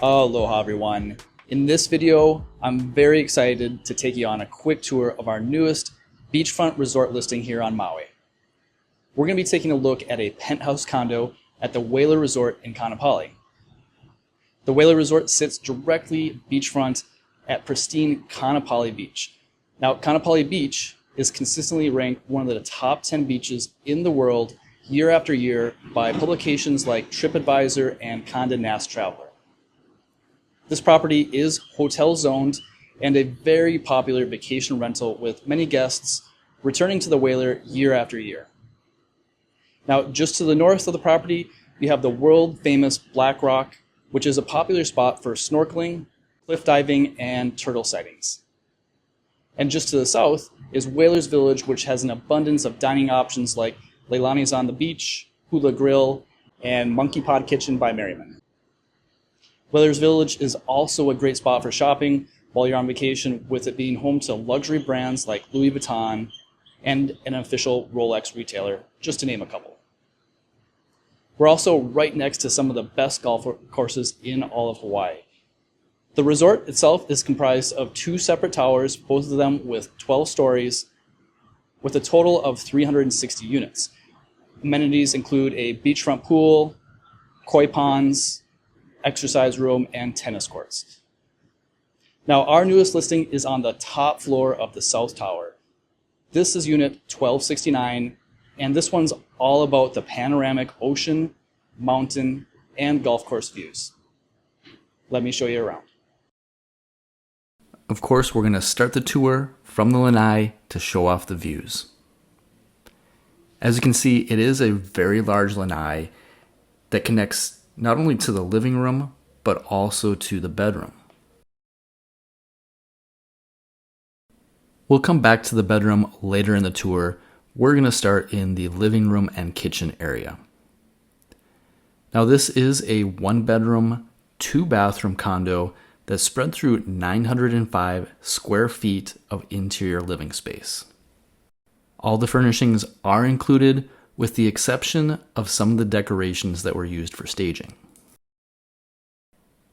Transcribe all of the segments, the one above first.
Aloha everyone. In this video, I'm very excited to take you on a quick tour of our newest beachfront resort listing here on Maui. We're going to be taking a look at a penthouse condo at the Wald R Resort in Kaanapali. The Wald R Resort sits directly beachfront at pristine Kaanapali Beach. Now, Kaanapali Beach is consistently ranked one of the top 10 beaches in the world year after year by publications like TripAdvisor and Condé Nast Traveler. This property is hotel zoned and a very popular vacation rental with many guests returning to the Wald R year after year. Now, just to the north of the property, we have the world famous Black Rock, which is a popular spot for snorkeling, cliff diving, and turtle sightings. And just to the south is Wald R's Village, which has an abundance of dining options like Leilani's on the Beach, Hula Grill, and Monkey Pod Kitchen by Merriman. Wald R's Village is also a great spot for shopping while you're on vacation, with it being home to luxury brands like Louis Vuitton and an official Rolex retailer, just to name a couple. We're also right next to some of the best golf courses in all of Hawaii. The resort itself is comprised of two separate towers, both of them with 12 stories, with a total of 360 units. Amenities include a beachfront pool, koi ponds, exercise room, and tennis courts. Now, our newest listing is on the top floor of the South Tower. This is unit 1269, and this one's all about the panoramic ocean, mountain, and golf course views. Let me show you around. Of course, we're going to start the tour from the lanai to show off the views. As you can see, it is a very large lanai that connects not only to the living room, but also to the bedroom. We'll come back to the bedroom later in the tour. We're going to start in the living room and kitchen area. Now, this is a 1-bedroom, 2-bathroom condo that's spread through 905 square feet of interior living space. All the furnishings are included, with the exception of some of the decorations that were used for staging.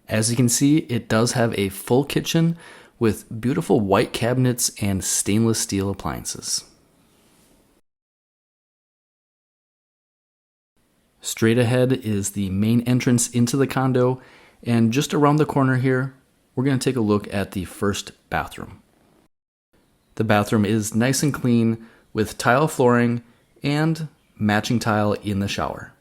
As you can see, it does have a full kitchen with beautiful white cabinets and stainless steel appliances. Straight ahead is the main entrance into the condo, and just around the corner here, we're going to take a look at the first bathroom. The bathroom is nice and clean with tile flooring and matching tile in the shower.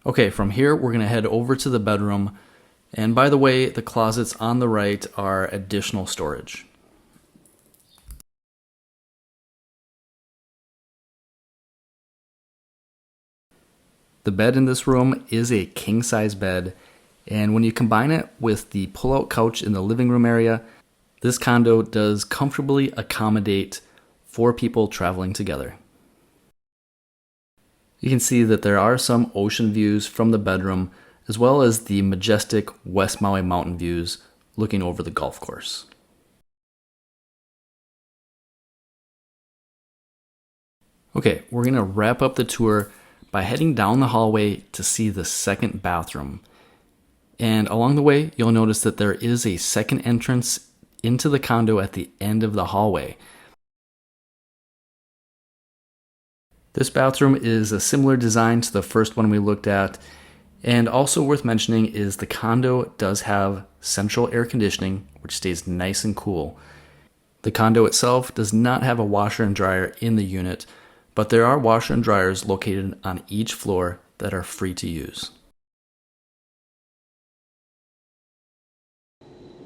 Okay, from here we're going to head over to the bedroom, and by the way, the closets on the right are additional storage. The bed in this room is a king-size bed, and when you combine it with the pull-out couch in the living room area, this condo does comfortably accommodate 4 people traveling together. You can see that there are some ocean views from the bedroom, as well as the majestic West Maui mountain views looking over the golf course. Okay, we're going to wrap up the tour by heading down the hallway to see the second bathroom. And along the way, you'll notice that there is a second entrance into the condo at the end of the hallway. This bathroom is a similar design to the first one we looked at, and also worth mentioning is the condo does have central air conditioning, which stays nice and cool. The condo itself does not have a washer and dryer in the unit, but there are washer and dryers located on each floor that are free to use.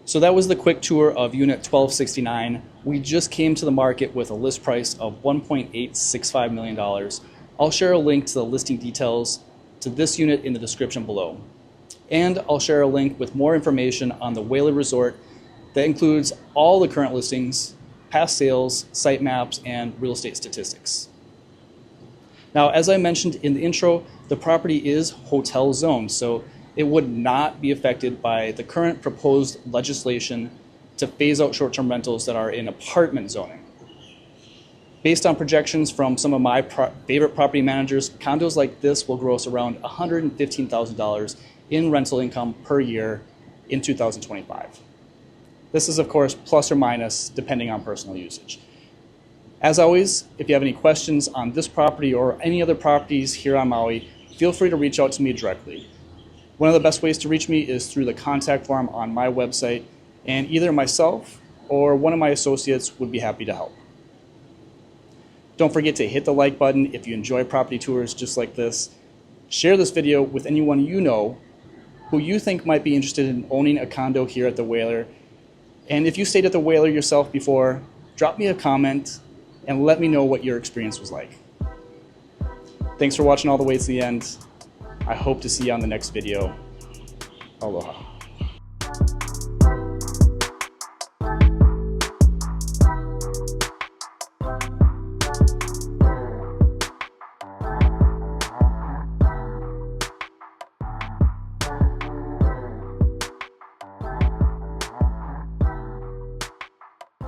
So that was the quick tour of Unit 1269. We just came to the market with a list price of $1.865 million. I'll share a link to the listing details to this unit in the description below. And I'll share a link with more information on the Wald R Resort that includes all the current listings, past sales, site maps, and real estate statistics. Now, as I mentioned in the intro, the property is hotel zoned, so it would not be affected by the current proposed legislation to phase out short-term rentals that are in apartment zoning. Based on projections from some of my favorite property managers, condos like this will gross around $115,000 in rental income per year in 2025. This is, of course, plus or minus depending on personal usage. As always, if you have any questions on this property or any other properties here on Maui, feel free to reach out to me directly. One of the best ways to reach me is through the contact form on my website, and either myself or one of my associates would be happy to help. Don't forget to hit the like button if you enjoy property tours just like this. Share this video with anyone you know who you think might be interested in owning a condo here at the Whaler. And if you stayed at the Whaler yourself before, drop me a comment and let me know what your experience was like. Thanks for watching all the way to the end. I hope to see you on the next video. Aloha.